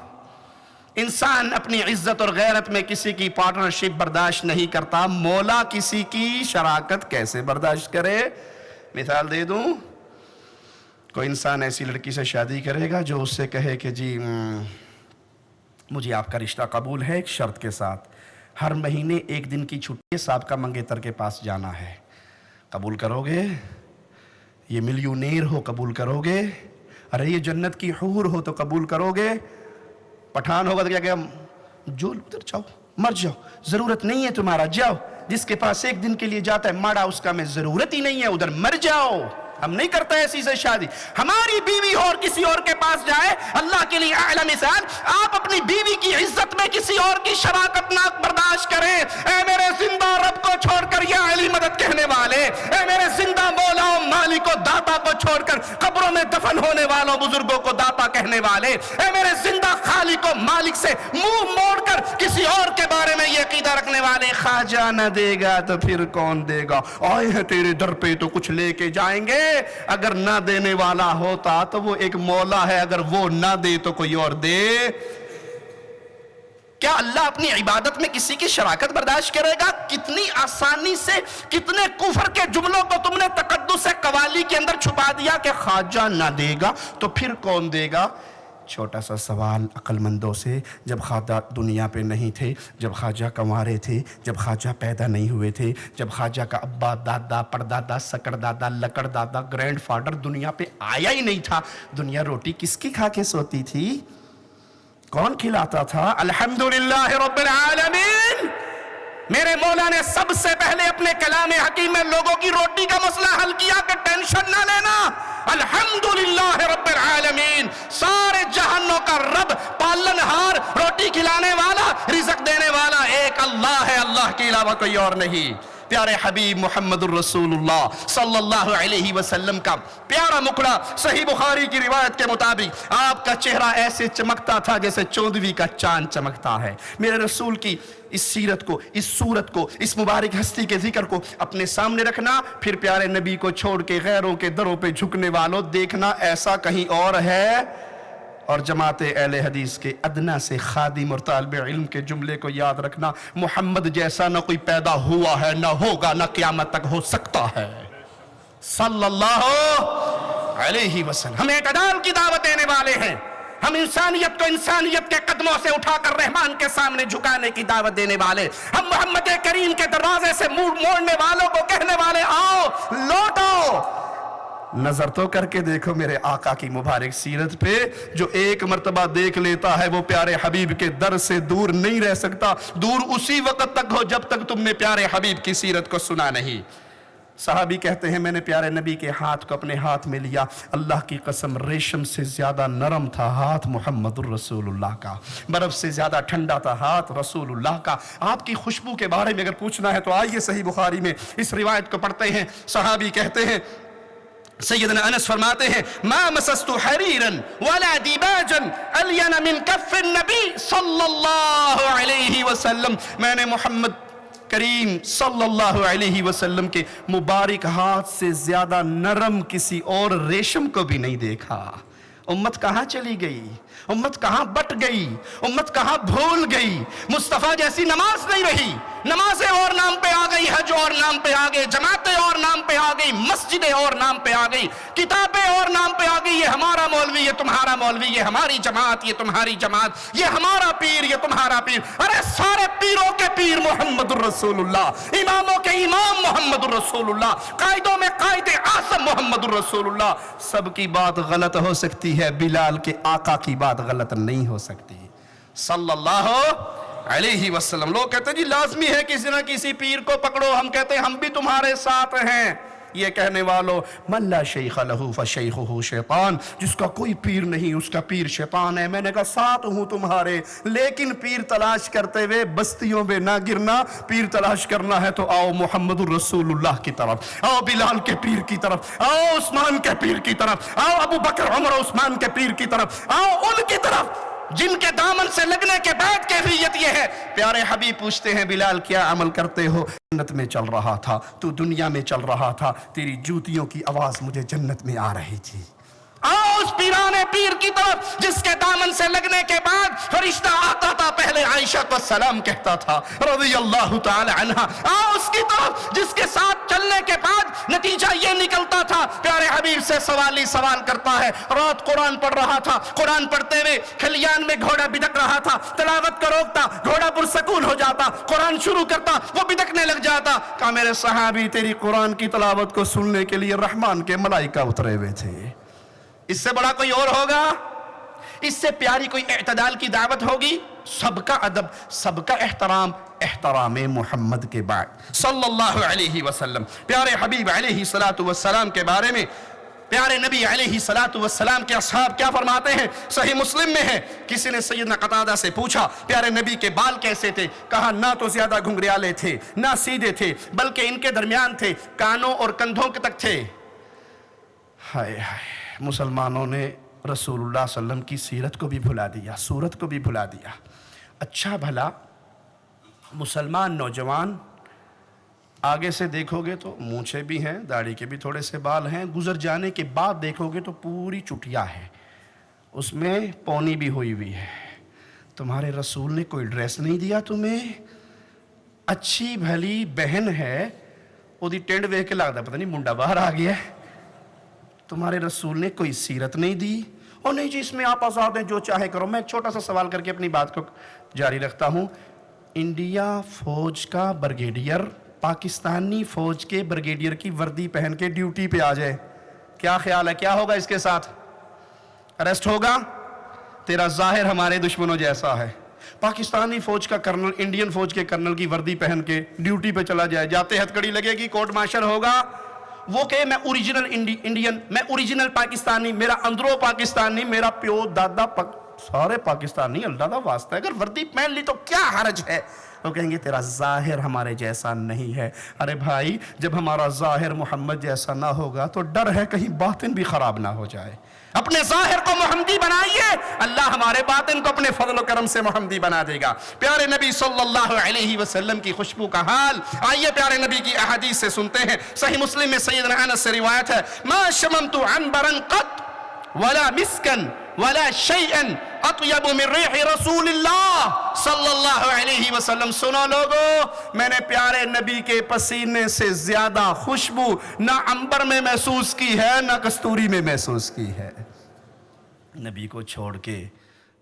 انسان اپنی عزت اور غیرت میں کسی کی پارٹنرشپ برداشت نہیں کرتا، مولا کسی کی شراکت کیسے برداشت کرے؟ مثال دے دوں، کوئی انسان ایسی لڑکی سے شادی کرے گا جو اس سے کہے کہ جی مجھے آپ کا رشتہ قبول ہے ایک شرط کے ساتھ، ہر مہینے ایک دن کی چھٹی صاحب کا منگیتر کے پاس جانا ہے. قبول کرو گے؟ یہ ملیونیر ہو قبول کرو گے؟ ارے یہ جنت کی حور ہو تو قبول کرو گے؟ پٹھان ہوگا تو کیا کہ جو ادھر جاؤ، مر جاؤ، ضرورت نہیں ہے تمہارا، جاؤ. جس کے پاس ایک دن کے لیے جاتا ہے ماڑا اس کا میں ضرورت ہی نہیں ہے، ادھر مر جاؤ. ہم نہیں کرتے ایسی سے شادی. ہماری بیوی اور کسی اور کے پاس جائے، اللہ کے لیے اعلی مثال، آپ اپنی بیوی کی عزت میں کسی اور کی شراکت نہ برداشت کریں. اے میرے زندہ رب کو چھوڑ کر یا علی مدد کہنے والے، اے میرے زندہ مولا و مالک و داتا کو چھوڑ کر قبروں میں دفن ہونے والوں بزرگوں کو داتا کہنے والے، اے میرے زندہ خالق و مالک سے منہ موڑ کر کسی اور کے بارے میں یہ عقیدہ رکھنے والے، خواجہ نہ دے گا تو پھر کون دے گا، آئے ہیں تیرے در پہ تو کچھ لے کے جائیں گے. اگر نہ دینے والا ہوتا تو وہ ایک مولا ہے، اگر وہ نہ دے تو کوئی اور دے. کیا اللہ اپنی عبادت میں کسی کی شراکت برداشت کرے گا؟ کتنی آسانی سے کتنے کفر کے جملوں کو تم نے تقدس قوالی کے اندر چھپا دیا کہ خواجہ نہ دے گا تو پھر کون دے گا. چھوٹا سا سوال عقل مندوں سے، جب خواجہ دنیا پہ نہیں تھے، جب خواجہ کنوارے تھے، جب خواجہ پیدا نہیں ہوئے تھے، جب خواجہ کا ابا، دادا، پردادا، سکڑ دادا، لکڑ دادا، گرینڈ فادر دنیا پہ آیا ہی نہیں تھا، دنیا روٹی کس کی کھا کے سوتی تھی؟ کون کھلاتا تھا؟ الحمدللہ رب العالمین. میرے مولا نے سب سے پہلے اپنے کلام حکیم میں لوگوں کی روٹی کا مسئلہ حل کیا کہ ٹینشن نہ لینا، الحمدللہ رب العالمین، سارے جہانوں کا رب، پالنہار، روٹی کھلانے والا، رزق دینے والا ایک اللہ ہے، اللہ کے علاوہ کوئی اور نہیں۔ پیارے حبیب محمد الرسول اللہ صلی اللہ علیہ وسلم کا پیارا مکڑا صحیح بخاری کی روایت کے مطابق آپ کا چہرہ ایسے چمکتا تھا جیسے چودھویں کا چاند چمکتا ہے۔ میرے رسول کی اس سیرت کو، اس صورت کو، اس مبارک ہستی کے ذکر کو اپنے سامنے رکھنا، پھر پیارے نبی کو چھوڑ کے غیروں کے دروں پہ جھکنے والوں دیکھنا ایسا کہیں اور ہے۔ اور جماعت اہل حدیث کے ادنا سے خادم اور طالب علم کے جملے کو یاد رکھنا، محمد جیسا نہ کوئی پیدا ہوا ہے، نہ ہوگا، نہ قیامت تک ہو سکتا ہے، صلی اللہ علیہ وسلم۔ ہم اعتدال کی دعوت دینے والے ہیں، ہم انسانیت کو انسانیت کے قدموں سے اٹھا کر رحمان کے سامنے جھکانے کی دعوت دینے والے، ہم محمد کریم کے دروازے سے منہ موڑنے والوں کو کہنے والے آؤ لوٹو۔ نظر تو کر کے دیکھو میرے آقا کی مبارک سیرت پہ، جو ایک مرتبہ دیکھ لیتا ہے وہ پیارے حبیب کے در سے دور نہیں رہ سکتا۔ دور اسی وقت تک ہو جب تک تم نے پیارے حبیب کی سیرت کو سنا نہیں۔ صحابی کہتے ہیں میں نے پیارے نبی کے ہاتھ کو اپنے ہاتھ میں لیا، اللہ کی قسم ریشم سے زیادہ نرم تھا ہاتھ محمد الرسول اللہ کا، برف سے زیادہ ٹھنڈا تھا ہاتھ رسول اللہ کا۔ آپ کی خوشبو کے بارے میں اگر پوچھنا ہے تو آئیے صحیح بخاری میں اس روایت کو پڑھتے ہیں۔ صحابی کہتے ہیں، سیدنا انس فرماتے ہیں، ما مسست حریرا ولا دیباجا الین من کف النبی صلی اللہ علیہ وسلم، میں نے محمد کریم صلی اللہ علیہ وسلم کے مبارک ہاتھ سے زیادہ نرم کسی اور ریشم کو بھی نہیں دیکھا۔ امت کہاں چلی گئی؟ امت کہاں بٹ گئی؟ امت کہاں بھول گئی؟ مصطفیٰ جیسی نماز نہیں رہی، نمازیں اور نام پہ آ گئی، حج اور نام پہ آ گئی، جماعتیں اور نام پہ آ گئی، مسجدیں اور نام پہ آ گئی، کتابیں اور نام پہ آ گئی، یہ ہمارا مولوی، یہ تمہارا مولوی، یہ ہماری جماعت، یہ تمہاری جماعت، یہ ہمارا پیر، یہ تمہارا پیر۔ ارے سارے پیروں کے پیر محمد الرسول اللہ، اماموں کے امام محمد الرسول اللہ، قائدوں میں قائد اعظم محمد الرسول اللہ۔ سب کی بات غلط ہو سکتی ہے، بلال کے آقا کی بات غلط نہیں ہو سکتی، صلی اللہ علیہ وسلم۔ لوگ کہتے ہیں جی لازمی ہے کسی نہ کسی پیر کو پکڑو، ہم کہتے ہیں ہم بھی تمہارے ساتھ ہیں۔ یہ کہنے والوں، من لا شیخ لہ فشیخہ شیطان، جس کا کوئی پیر نہیں اس کا پیر شیطان ہے۔ میں نے کہا ساتھ ہوں تمہارے، لیکن پیر تلاش کرتے ہوئے بستیوں میں نہ گرنا۔ پیر تلاش کرنا ہے تو آؤ محمد الرسول اللہ کی طرف، آؤ بلال کے پیر کی طرف، آؤ عثمان کے پیر کی طرف، آؤ ابو بکر عمر عثمان کے پیر کی طرف، آؤ ان کی طرف جن کے دامن سے لگنے کے بعد کیفیت یہ ہے۔ پیارے حبیب پوچھتے ہیں بلال کیا عمل کرتے ہو؟ جنت میں چل رہا تھا، تو دنیا میں چل رہا تھا، تیری جوتیوں کی آواز مجھے جنت میں آ رہی تھی۔ آؤ اس پیرانے پیر کی طرف جس کے دامن سے لگنے کے بعد فرشتہ آتا تھا، پہلے عائشہ کو سلام کہتا تھا رضی اللہ تعالی عنہ۔ آؤ اس کی طرف جس کے ساتھ چلنے کے بعد نتیجہ یہ نکلتا تھا، پیارے حبیب سے سوالی سوال کرتا ہے۔ رات قرآن پڑھ رہا تھا، قرآن پڑھتے ہوئے کھلیان میں گھوڑا بدک رہا تھا، تلاوت کو روکتا، گھوڑا پرسکون ہو جاتا، قرآن شروع کرتا، وہ بدکنے لگ جاتا۔ کہا میرے صحابی تیری قرآن کی تلاوت کو سننے کے لیے رحمان کے ملائکہ اترے ہوئے تھے۔ اس سے بڑا کوئی اور ہوگا؟ اس سے پیاری کوئی اعتدال کی دعوت ہوگی؟ سب کا ادب، سب کا احترام، احترام محمد کے بعد صلی اللہ علیہ وسلم۔ پیارے حبیب علیہ الصلوۃ والسلام کے بارے میں پیارے نبی علیہ الصلوۃ والسلام کے اصحاب کیا فرماتے ہیں؟ صحیح مسلم میں ہے، کسی نے سیدنا قتادہ سے پوچھا پیارے نبی کے بال کیسے تھے؟ کہا نہ تو زیادہ گھنگریالے تھے نہ سیدھے تھے، بلکہ ان کے درمیان تھے، کانوں اور کندھوں تک تھے۔ ہائے ہائے، مسلمانوں نے رسول اللہ صلی اللہ علیہ وسلم کی سیرت کو بھی بھلا دیا، صورت کو بھی بھلا دیا۔ اچھا بھلا مسلمان نوجوان آگے سے دیکھو گے تو مونچھے بھی ہیں، داڑھی کے بھی تھوڑے سے بال ہیں، گزر جانے کے بعد دیکھو گے تو پوری چٹیا ہے، اس میں پونی بھی ہوئی ہے۔ تمہارے رسول نے کوئی ڈریس نہیں دیا تمہیں؟ اچھی بھلی بہن ہے، وہ دی ٹینڈ ویکھ کے لگتا پتہ نہیں منڈا باہر آ گیا ہے۔ تمہارے رسول نے کوئی سیرت نہیں دی؟ اور نہیں جی اس میں آپ آزاد ہیں جو چاہے کرو۔ میں ایک چھوٹا سا سوال کر کے اپنی بات کو جاری رکھتا ہوں۔ انڈیا فوج کا بریگیڈیئر پاکستانی فوج کے بریگیڈیئر کی وردی پہن کے ڈیوٹی پہ آ جائے، کیا خیال ہے کیا ہوگا اس کے ساتھ؟ اریسٹ ہوگا؟ تیرا ظاہر ہمارے دشمنوں جیسا ہے۔ پاکستانی فوج کا کرنل انڈین فوج کے کرنل کی وردی پہن کے ڈیوٹی پہ چلا جائے، جاتے ہتھ کڑی لگے گی، کورٹ مارشل ہوگا؟ وہ کہ میں اوریجنل انڈین، میں اوریجنل پاکستانی، میرا اندرو پاکستانی، میرا پیو دادا سارے پاکستانی، اللہ دا واسطہ ہے اگر وردی پہن لی تو کیا حرج ہے؟ وہ کہیں گے تیرا ظاہر ہمارے جیسا نہیں ہے۔ ارے بھائی جب ہمارا ظاہر محمد جیسا نہ ہوگا تو ڈر ہے کہیں باطن بھی خراب نہ ہو جائے۔ اپنے ظاہر کو محمدی بنائیے، اللہ ہمارے باطن کو اپنے فضل و کرم سے محمدی بنا دے گا۔ پیارے نبی صلی اللہ علیہ وسلم کی خوشبو کا حال آئیے پیارے نبی کی احادیث سے سنتے ہیں۔ صحیح مسلم میں سیدنا انس سے روایت ہے، ما شممت عنبرا قط ولا مسکا ولا شیئا اطیب من ریح رسول اللہ صلی اللہ علیہ وسلم۔ سنو لوگو، میں نے پیارے نبی کے پسینے سے زیادہ خوشبو نہ عنبر میں محسوس کی ہے نہ کستوری میں محسوس کی ہے۔ نبی کو چھوڑ کے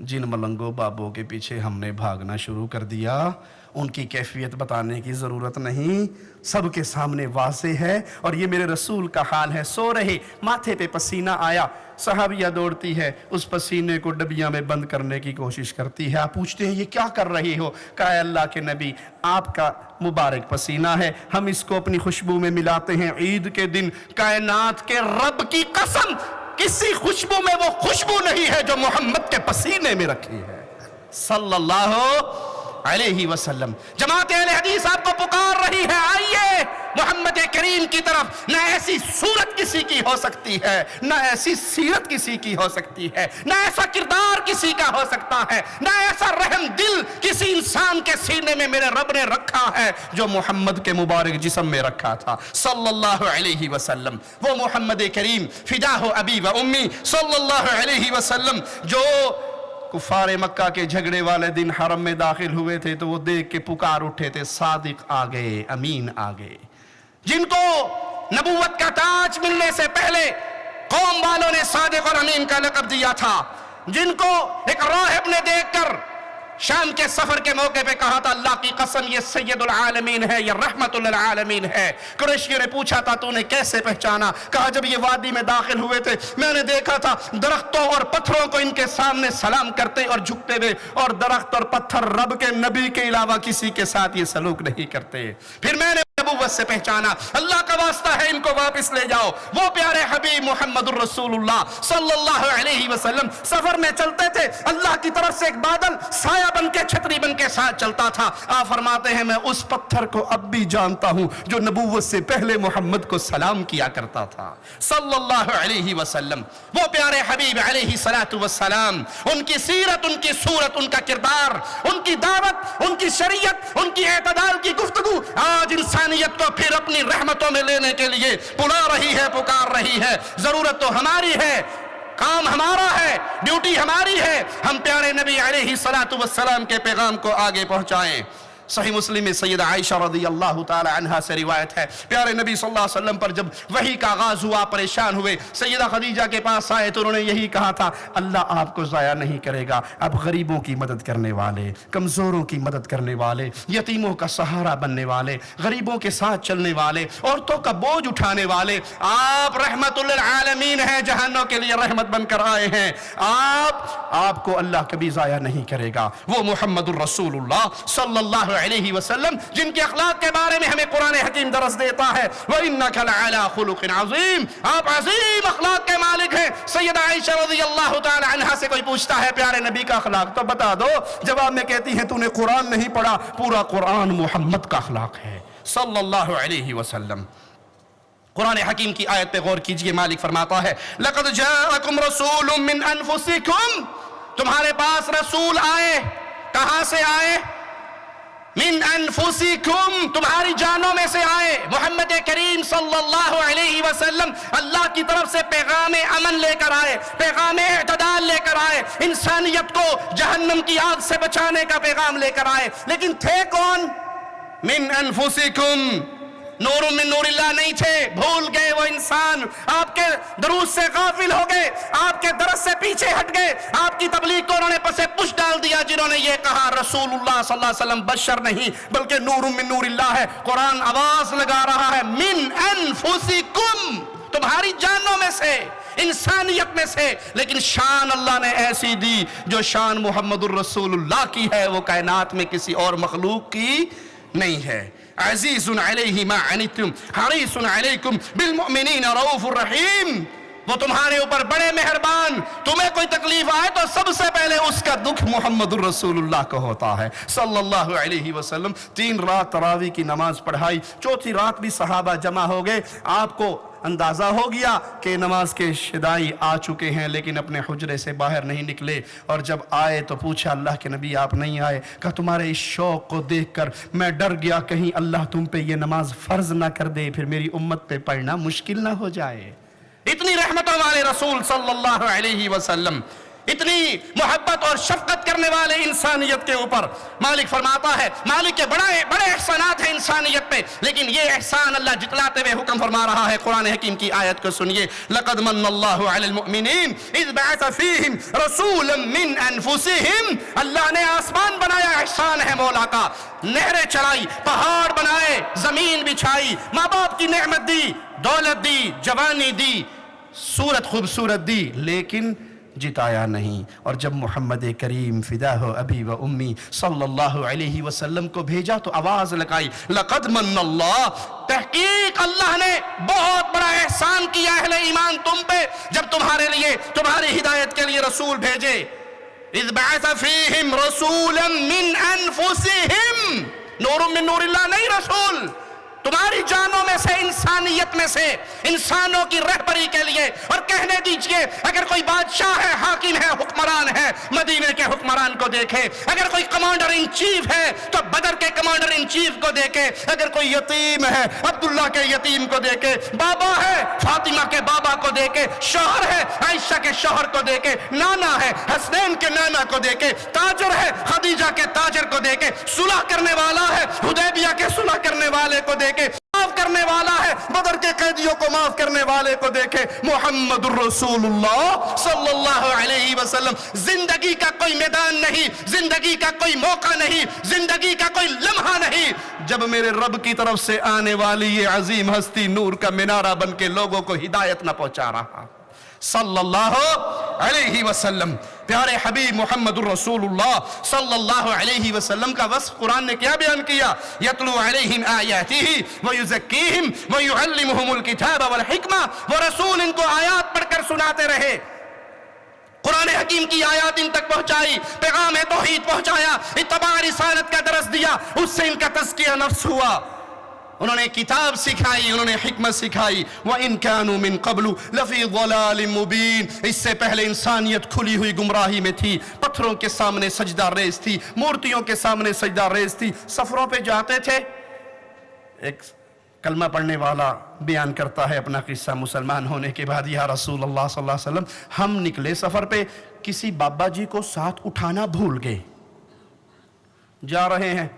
جن ملنگوں بابوں کے پیچھے ہم نے بھاگنا شروع کر دیا، ان کی کیفیت بتانے کی ضرورت نہیں، سب کے سامنے واضح ہے۔ اور یہ میرے رسول کا حال ہے، سو رہے ماتھے پہ پسینہ آیا، صحابیہ دوڑتی ہے، اس پسینے کو ڈبیاں میں بند کرنے کی کوشش کرتی ہے۔ آپ پوچھتے ہیں یہ کیا کر رہی ہو؟ کہا اللہ کے نبی آپ کا مبارک پسینہ ہے، ہم اس کو اپنی خوشبو میں ملاتے ہیں عید کے دن۔ کائنات کے رب کی قسم، کسی خوشبو میں وہ خوشبو نہیں ہے جو محمد کے پسینے میں رکھی ہے صلی اللہ علیہ وسلم۔ جماعت اہل حدیث آپ کو پکار رہی ہے، آئیے محمد کریم کی طرف۔ نہ ایسی صورت کسی کی ہو سکتی ہے، نہ ایسی سیرت کسی کی ہو سکتی ہے، نہ ایسا کردار کسی کا ہو سکتا ہے، نہ ایسا رحم دل کسی انسان کے سینے میں میرے رب نے رکھا ہے جو محمد کے مبارک جسم میں رکھا تھا صلی اللہ علیہ وسلم۔ وہ محمد کریم فداہ ابی و امی صلی اللہ علیہ وسلم جو کفار مکہ کے جھگڑے والے دن حرم میں داخل ہوئے تھے تو وہ دیکھ کے پکار اٹھے تھے، صادق آگئے، امین آگئے، جن کو نبوت کا تاج ملنے سے پہلے قوم والوں نے صادق اور امین کا لقب دیا تھا، جن کو ایک راہب نے دیکھ کر شام کے سفر کے موقع پہ کہا تھا اللہ کی قسم یہ سید العالمین ہے، یہ رحمت للعالمین ہے۔ قریشیوں نے پوچھا تھا تو نے کیسے پہچانا؟ کہا جب یہ وادی میں داخل ہوئے تھے میں نے دیکھا تھا درختوں اور پتھروں کو ان کے سامنے سلام کرتے اور جھکتے ہوئے، اور درخت اور پتھر رب کے نبی کے علاوہ کسی کے ساتھ یہ سلوک نہیں کرتے۔ پھر میں نے نبوت سے پہچانا، اللہ کا واسطہ ہے ان کو واپس لے جاؤ۔ وہ پیارے حبیب محمد الرسول اللہ صلی اللہ علیہ وسلم سفر میں چلتے تھے، اللہ کی طرف سے ایک بادل سایہ بن کے چھتری بن کے ساتھ چلتا تھا۔ آپ فرماتے ہیں میں اس پتھر کو اب بھی جانتا ہوں جو نبوت سے پہلے محمد کو سلام کیا کرتا تھا صلی اللہ علیہ وسلم۔ وہ پیارے حبیب علیہ الصلوۃ والسلام، ان کی سیرت، ان کی صورت، ان کا کردار، ان کی دعوت، ان کی شریعت، ان کی اعتدال کی گفتگو آج انسانیت کو پھر اپنی رحمتوں میں لینے کے لیے بلا رہی ہے، پکار رہی ہے۔ ضرورت تو ہماری ہے، کام ہمارا ہے، ڈیوٹی ہماری ہے، ہم پیارے نبی علیہ الصلوۃ والسلام کے پیغام کو آگے پہنچائیں۔ صحیح مسلم میں سیدہ عائشہ رضی اللہ تعالی عنہا سے روایت ہے، پیارے نبی صلی اللہ علیہ وسلم پر جب وحی کا آغاز ہوا پریشان ہوئے، سیدہ خدیجہ کے پاس آئے تو انہوں نے یہی کہا تھا اللہ آپ کو ضائع نہیں کرے گا، آپ غریبوں کی مدد کرنے والے، کمزوروں کی مدد کرنے والے، یتیموں کا سہارا بننے والے، غریبوں کے ساتھ چلنے والے، عورتوں کا بوجھ اٹھانے والے، آپ رحمت للعالمین ہیں، جہانوں کے لیے رحمت بن کر آئے ہیں، آپ کو اللہ کبھی ضائع نہیں کرے گا۔ وہ محمد الرسول اللہ صلی اللہ علیہ وسلم جن کے اخلاق کے بارے میں ہمیں قرآن حکیم درس دیتا ہے، وَإِنَّكَ لَعَلَىٰ خُلُقٍ عَظِيمٍ، آپ عظیم اخلاق کے مالک ہیں۔ سیدہ عائشہ رضی اللہ تعالی عنہا سے کوئی پوچھتا ہے پیارے نبی کا اخلاق تو بتا دو، جواب میں کہتی ہیں تو نے قرآن نہیں پڑھا، پورا قرآن محمد کا اخلاق ہے صلی اللہ علیہ وسلم۔ قرآن حکیم کی آیت پہ غور کیجئے، مالک فرماتا ہے لَقَدْ جَاءَكُمْ رَسُولٌ مِّنْ أَنفُسِكُمْ، تمہارے پاس رسول آئے، کہاں سے آئے؟ من انفسکم، تمہاری جانوں میں سے آئے۔ محمد کریم صلی اللہ علیہ وسلم اللہ کی طرف سے پیغام امن لے کر آئے، پیغام اعتدال لے کر آئے، انسانیت کو جہنم کی آگ سے بچانے کا پیغام لے کر آئے، لیکن تھے کون؟ من انفسکم، نور من نور اللہ نہیں تھے، بھول گئے وہ انسان، آپ کے دروس سے غافل ہو گئے، آپ کے درس سے پیچھے ہٹ گئے، آپ کی تبلیغ کو انہوں نے پسے پش ڈال دیا، جنہوں نے یہ کہا رسول اللہ صلی اللہ علیہ وسلم بشر نہیں بلکہ نور من نور اللہ ہے۔ قرآن آواز لگا رہا ہے من انفسکم، تمہاری جانوں میں سے، انسانیت میں سے، لیکن شان اللہ نے ایسی دی جو شان محمد الرسول اللہ کی ہے، وہ کائنات میں کسی اور مخلوق کی نہیں ہے۔ عزیز علیہ ما عنتم حریص علیکم بالمؤمنین رؤوف الرحیم، وہ تمہارے اوپر بڑے مہربان، تمہیں کوئی تکلیف آئے تو سب سے پہلے اس کا دکھ محمد الرسول اللہ کو ہوتا ہے صلی اللہ علیہ وسلم۔ 3 رات تراویح کی نماز پڑھائی، 4تھی رات بھی صحابہ جمع ہو گئے، آپ کو اندازہ ہو گیا کہ نماز کے شدائی آ چکے ہیں، لیکن اپنے حجرے سے باہر نہیں نکلے، اور جب آئے تو پوچھا اللہ کے نبی آپ نہیں آئے؟ کہا تمہارے اس شوق کو دیکھ کر میں ڈر گیا کہیں اللہ تم پہ یہ نماز فرض نہ کر دے، پھر میری امت پہ پڑھنا مشکل نہ ہو جائے۔ اتنی رحمتوں والے رسول صلی اللہ علیہ وسلم، اتنی محبت اور شفقت کرنے والے انسانیت کے اوپر۔ مالک فرماتا ہے، مالک کے بڑے احسانات ہیں انسانیت پہ، لیکن یہ احسان اللہ جتلاتے ہوئے حکم فرما رہا ہے۔ قرآن حکیم کی آیت کو سنیے، لَقَدْ مَنَّ اللَّهُ عَلَى الْمُؤْمِنِينَ إِذْ بَعَثَ فِيهِمْ رَسُولًا مِّنْ أَنفُسِهِمْ، اللہ نے آسمان بنایا، احسان ہے مولا کا، نہریں چلائی، پہاڑ بنائے، زمین بچھائی، ماں باپ کی نعمت دی، دولت دی، جوانی دی، صورت خوبصورت دی، لیکن جتایا نہیں۔ اور جب محمد کریم فدا ہو ابی و امی صلی اللہ علیہ وسلم کو بھیجا تو آواز لگائی، لقد من اللہ، تحقیق اللہ نے بہت بڑا احسان کیا اہل ایمان تم پہ جب تمہارے لیے، تمہاری ہدایت کے لیے رسول بھیجے۔ اذ بعث فیہم رسولا من انفسہم، نور من نور اللہ نہیں، رسول تمہاری جانوں میں سے، انسانیت میں سے، انسانوں کی رہبری کے لیے۔ اور کہنے دیجئے اگر کوئی بادشاہ ہے، حاکم ہے، حکمران ہے، مدینے کے حکمران کو دیکھے، اگر کوئی کمانڈر ان چیف ہے تو بدر کے کمانڈر ان چیف کو دیکھے، اگر کوئی یتیم ہے عبداللہ کے یتیم کو دیکھے، بابا ہے فاطمہ کے بابا کو دیکھے، شوہر ہے عائشہ کے شوہر کو دیکھے، نانا ہے حسنین کے نانا کو دیکھے، تاجر ہے خدیجہ کے تاجر کو دیکھے، صلح کرنے والا ہے حدیبیہ کے صلح کرنے والے کو دیکھے، معاف کرنے والا ہے بدر کے قیدیوں کو معاف کرنے والے کو دیکھے، محمد الرسول اللہ صلی اللہ علیہ وسلم۔ زندگی کا کوئی میدان نہیں، زندگی کا کوئی موقع نہیں، زندگی کا کوئی لمحہ نہیں جب میرے رب کی طرف سے آنے والی یہ عظیم ہستی نور کا منارہ بن کے لوگوں کو ہدایت نہ پہنچا رہا صلی اللہ علیہ وسلم۔ پیارے حبیب محمد الرسول اللہ صلی اللہ علیہ وسلم کا وصف قرآن نے کیا بیان کیا، یتلو علیہم آیاتہ ویزکیہم ویعلمہم الکتاب والحکمہ، وہ رسول ان کو آیات پڑھ کر سناتے رہے، قرآن حکیم کی آیات ان تک پہنچائی، پیغام توحید پہنچایا، اتباع رسالت کا درس دیا، اس سے ان کا تزکیہ نفس ہوا، انہوں نے کتاب سکھائی، انہوں نے حکمت سکھائی۔ وَإِن كَانُوا مِن قَبْلُ لَفِي ضَلَالٍ مُبِينٍ، اس سے پہلے انسانیت کھلی ہوئی گمراہی میں تھی، پتھروں کے سامنے سجدہ ریز تھی، مورتیوں کے سامنے سجدہ ریز تھی، سفروں پہ جاتے تھے۔ ایک کلمہ پڑھنے والا بیان کرتا ہے اپنا قصہ، مسلمان ہونے کے بعد، یا رسول اللہ صلی اللہ علیہ وسلم ہم نکلے سفر پہ، کسی بابا جی کو ساتھ اٹھانا بھول گئے، جا رہے ہیں،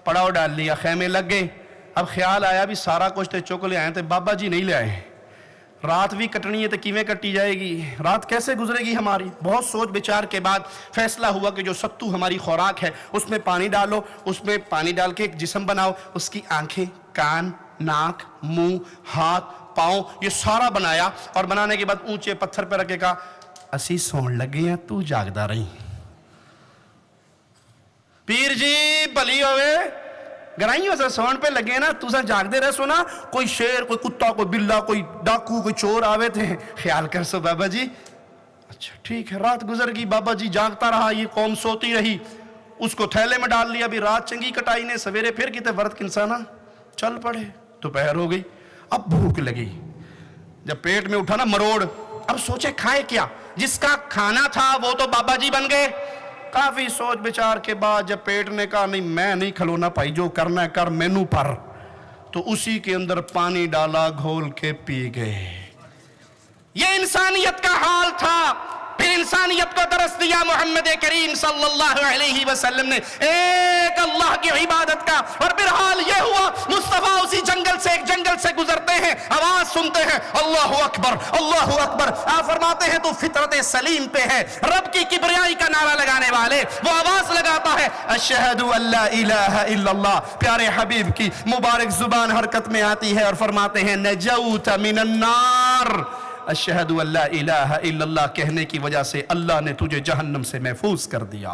پڑاؤ ڈال لیا، خیمے لگ گئے، اب خیال آیا بھی سارا کچھ تے چک لے آئے تھے، بابا جی نہیں لے آئے، رات بھی کٹنی ہے تو کیویں کٹی جائے گی، رات کیسے گزرے گی ہماری؟ بہت سوچ بچار کے بعد فیصلہ ہوا کہ جو ستو ہماری خوراک ہے اس میں پانی ڈالو، اس میں پانی ڈال کے ایک جسم بناؤ، اس کی آنکھیں، کان، ناک، منہ، ہاتھ، پاؤں، یہ سارا بنایا، اور بنانے کے بعد اونچے پتھر پہ رکھے کہا اسی سون لگے ہیں تو جاگدا رہی، پیر جی بلی ہوئے گرائیوں سے سون پہ لگے نا، تو سا جاگ دے رہے سونا، کوئی شیر، کوئی کتا، کوئی بلہ، کوئی ڈاکو، کوئی چور آوے تھے، خیال کر سو بابا جی۔ اچھا ٹھیک ہے، رات گزر گئی، بابا جی جاگتا رہا، یہ قوم سوتی رہی، اس کو تھیلے میں ڈال لیا، بھی رات چنگی کٹائی نے، سویرے پھر کتے ورد کنسانا چل پڑے، دوپہر ہو گئی، اب بھوک لگی، جب پیٹ میں اٹھا نا مروڑ، اب سوچے کھائے کیا، جس کا کھانا تھا وہ تو بابا جی بن گئے۔ کافی سوچ بچار کے بعد جب پیٹ نے کہا نہیں میں نہیں کھلونا پائی، جو کرنا ہے کر مینو پر، تو اسی کے اندر پانی ڈالا، گھول کے پی گئے۔ یہ انسانیت کا حال تھا۔ پھر انسانیت کو درس دیا محمد کریم صلی اللہ علیہ وسلم نے ایک اللہ کی عبادت کا، اور پھر حال یہ ہوا مصطفیٰ اسی جنگل سے ایک جنگل سے گزرتے ہیں، آواز سنتے ہیں اللہ اکبر اللہ اکبر، آپ فرماتے ہیں تو فطرت سلیم پہ ہے، رب کی کبریائی کا نعرہ لگانے والے، وہ آواز لگاتا ہے اشہد ان لا الہ الا اللہ، پیارے حبیب کی مبارک زبان حرکت میں آتی ہے اور فرماتے ہیں نجوت من النار، اشہد ان لا الہ الا اللہ کہنے کی وجہ سے اللہ نے تجھے جہنم سے محفوظ کر دیا۔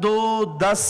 2, 10,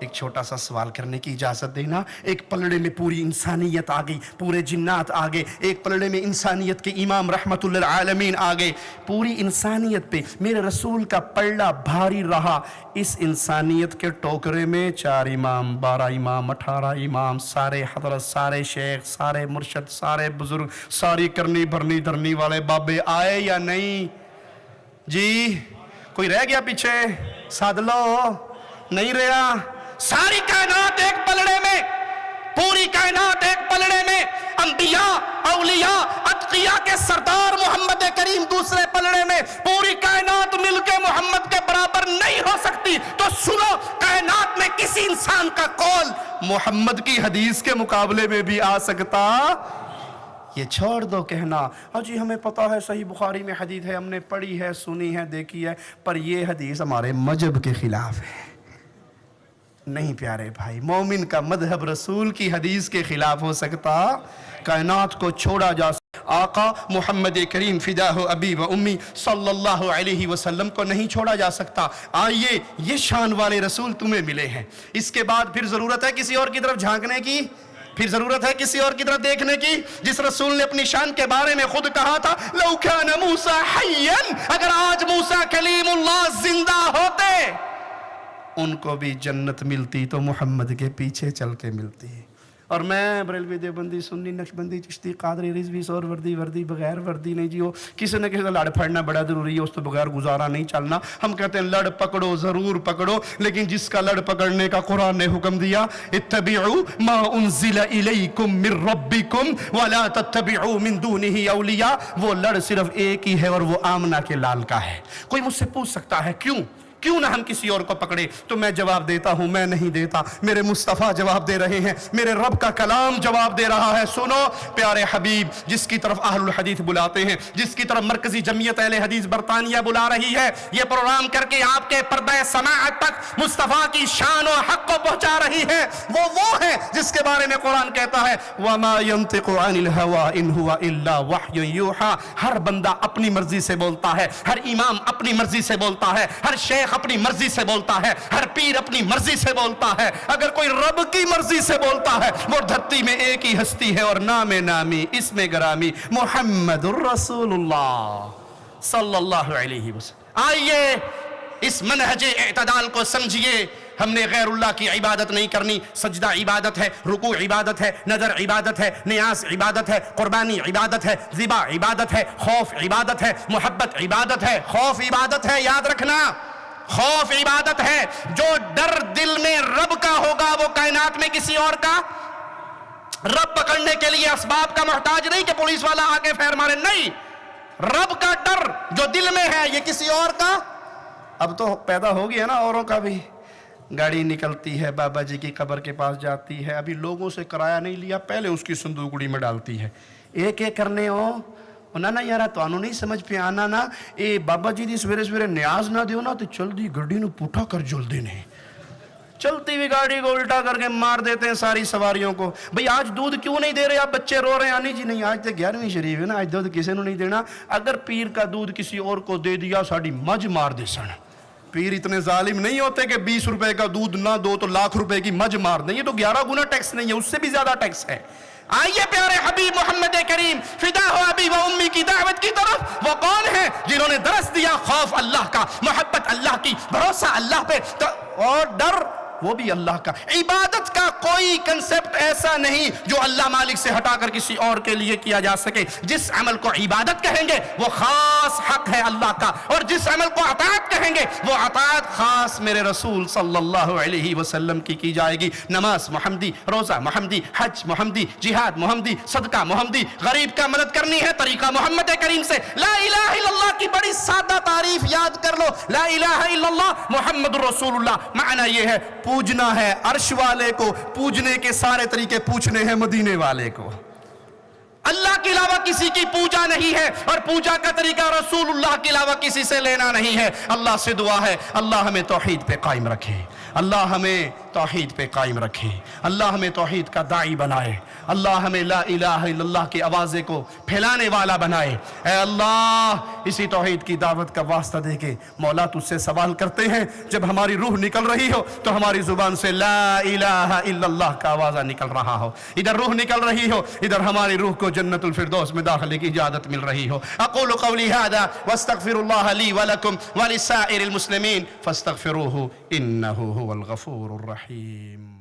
ایک چھوٹا سا سوال کرنے کی اجازت دینا. ایک پلڑے میں پوری انسانیت آ گئی, پورے جنات آ گئے, ایک پلڑے میں انسانیت کے امام رحمت للعالمین آ گئے. پوری انسانیت پہ میرے رسول کا پلڑا بھاری رہا. اس انسانیت کے ٹوکرے میں 4 امام, 12 امام, 18 امام, سارے حضرت, سارے شیخ, سارے مرشد, سارے بزرگ, ساری کرنی بھرنی دھرنی والے بابے آئے یا نہیں جی؟ کوئی رہ گیا پیچھے؟ ساد لو, نہیں رہا. ساری کائنات ایک پلڑے میں, پوری کائنات ایک پلڑے میں, انبیاء, اولیاء, اتقیاء کے سردار محمد کریم دوسرے پلڑے میں. پوری کائنات مل کے محمد کے برابر نہیں ہو سکتی. تو سنو, کائنات میں کسی انسان کا قول محمد کی حدیث کے مقابلے میں بھی آ سکتا؟ یہ چھوڑ دو کہنا ہاں جی ہمیں پتا ہے صحیح بخاری میں حدیث ہے, ہم نے پڑھی ہے, سنی ہے, دیکھی ہے, پر یہ حدیث ہمارے مذہب کے خلاف ہے. نہیں پیارے بھائی, مومن کا مذہب رسول کی حدیث کے خلاف ہو سکتا؟ کائنات کو چھوڑا جا سکتا, آقا محمد کریم فداہ ابی و امی صلی اللہ علیہ وسلم کو نہیں چھوڑا جا سکتا. آئیے, یہ شان والے رسول تمہیں ملے ہیں. اس کے بعد پھر ضرورت ہے کسی اور کی طرف جھانکنے کی؟ پھر ضرورت ہے کسی اور کی طرف دیکھنے کی؟ جس رسول نے اپنی شان کے بارے میں خود کہا تھا لو کان موسیٰ حیاً, اگر آج موسیٰ کلیم اللہ زندہ ہوتے ان کو بھی جنت ملتی تو محمد کے پیچھے چل کے ملتی. اور میں بریلوی دیوبندی سنی نقشبندی چشتی قادری رضوی سور وردی بغیر وردی نہیں جی. ہو کسی نہ کسی سے لڑ پھڑنا بڑا ضروری ہے, اس تو بغیر گزارا نہیں چلنا. ہم کہتے ہیں لڑ پکڑو, ضرور پکڑو, لیکن جس کا لڑ پکڑنے کا قرآن نے حکم دیا اتبعوا ما انزل الیکم من ربکم ولا تتبعوا من دونہ اولیاء, وہ لڑ صرف ایک ہی ہے اور وہ آمنہ کے لال کا ہے. کوئی مجھ سے پوچھ سکتا ہے کیوں نہ ہم کسی اور کو پکڑے؟ تو میں جواب دیتا ہوں, میں نہیں دیتا, میرے مصطفیٰ جواب دے رہے ہیں, میرے رب کا کلام جواب دے رہا ہے. سنو پیارے حبیب, جس کی طرف اہل الحدیث بلاتے ہیں, جس کی طرف مرکزی جمعیت اہل حدیث برطانیہ بلا رہی ہے, یہ پروگرام کر کے آپ کے پردہ سماعت تک مصطفیٰ کی شان و حق کو پہنچا رہی ہے, وہ ہیں جس کے بارے میں قرآن کہتا ہے وَمَا يَنْطِقُ عَنِ الْهَوَىٰ إِنْ هُوَ إِلَّا وَحْيٌ يُوحَىٰ. ہر بندہ اپنی مرضی سے بولتا ہے, ہر امام اپنی مرضی سے بولتا ہے, ہر شیخ اپنی مرضی سے بولتا ہے, ہر پیر اپنی مرضی سے بولتا ہے. اگر کوئی رب کی مرضی سے بولتا ہے, وہ دھرتی میں ایک ہی ہستی ہے اور نام نامی اسم گرامی محمد الرسول اللہ صلی اللہ علیہ وسلم. آئیے اس منہج اعتدال کو سمجھیے. ہم نے غیر اللہ کی عبادت نہیں کرنی. سجدہ عبادت ہے, رکوع عبادت ہے, نظر عبادت ہے, نیاز عبادت ہے, قربانی عبادت ہے, ذبح عبادت ہے, خوف عبادت ہے, محبت عبادت ہے. خوف عبادت ہے, یاد رکھنا, خوف عبادت ہے. جو ڈر دل میں رب کا ہوگا وہ کائنات میں کسی اور کا رب پکڑنے کے لیے اسباب کا محتاج نہیں کہ پولیس والا آگے فیر مارے, نہیں. رب کا ڈر جو دل میں ہے یہ کسی اور کا اب تو پیدا ہو گیا نا, اوروں کا بھی. گاڑی نکلتی ہے, بابا جی کی قبر کے پاس جاتی ہے, ابھی لوگوں سے کرایہ نہیں لیا, پہلے اس کی صندوقڑی میں ڈالتی ہے. ایک ایک کرنے ہو نا یارا تو نہیں سمجھ پہ آنا نا, اے بابا جی دی سویرے نیاز نہ دیو نا تو چل دی گڑی نو پوٹھا کر جل دینے. چلتی ہوئی گاڑی کو الٹا کر کے مار دیتے ہیں ساری سواریوں کو. بھئی آج دودھ کیوں نہیں دے رہے, آپ بچے رو رہے ہیں. آنی جی نہیں, آج تو 11ویں شریف ہے نا, آج دودھ کسی نے نہیں دینا. اگر پیر کا دودھ کسی اور کو دے دیا ساڑی مجھ مار دے سن. پیر اتنے ظالم نہیں ہوتے کہ 20 روپے کا دودھ نہ دو تو لاکھ روپے کی مجھ مار دیں. یہ تو 11 گنا ٹیکس نہیں ہے, اس سے بھی زیادہ ٹیکس ہے. آئیے پیارے حبیب محمد کریم فدا ہو ابی و امی کی دعوت کی طرف. وہ کون ہیں جنہوں نے درس دیا خوف اللہ کا, محبت اللہ کی, بھروسہ اللہ پہ, اور ڈر وہ بھی اللہ کا. عبادت کا کوئی کنسپٹ ایسا نہیں جو اللہ مالک سے ہٹا کر کسی اور کے لیے کیا جا سکے. جس عمل کو عبادت کہیں گے وہ خاص حق ہے اللہ کا, اور جس عمل کو اطاعت کہیں گے وہ اطاعت خاص میرے رسول صلی اللہ علیہ وسلم کی جائے گی. نماز محمدی, روزہ محمدی, حج محمدی, جہاد محمدی, صدقہ محمدی, غریب کا مدد کرنی ہے طریقہ محمد کریم سے. لا الہ الا اللہ کی بڑی سادہ تعریف یاد کر لو, لا الہ الا اللہ محمد رسول اللہ. معنی یہ ہے پوجنا ہے عرش والے کو, پوجنے کے سارے طریقے پوچھنے ہیں مدینے والے کو. اللہ کے علاوہ کسی کی پوجا نہیں ہے, اور پوجا کا طریقہ رسول اللہ کے علاوہ کسی سے لینا نہیں ہے. اللہ سے دعا ہے اللہ ہمیں توحید پہ قائم رکھے, اللہ ہمیں توحید پہ قائم رکھے, اللہ ہمیں توحید کا داعی بنائے, اللہ ہمیں لا الہ الا اللہ کی آوازے کو پھیلانے والا بنائے۔ اے اللہ اسی توحید کی دعوت کا واسطہ دے کے مولا تجھ سے سوال کرتے ہیں، جب ہماری روح نکل رہی ہو تو ہماری زبان سے لا الہ الا اللہ کا آوازہ نکل رہا ہو، ادھر روح نکل رہی ہو، ادھر ہماری روح کو جنت الفردوس میں داخلے کی اجازت مل رہی ہو۔ اقول قولی ھذا واستغفر اللہ لی ولکم ولسائر المسلمین فاستغفروہ انہ هو الغفور الرحیم۔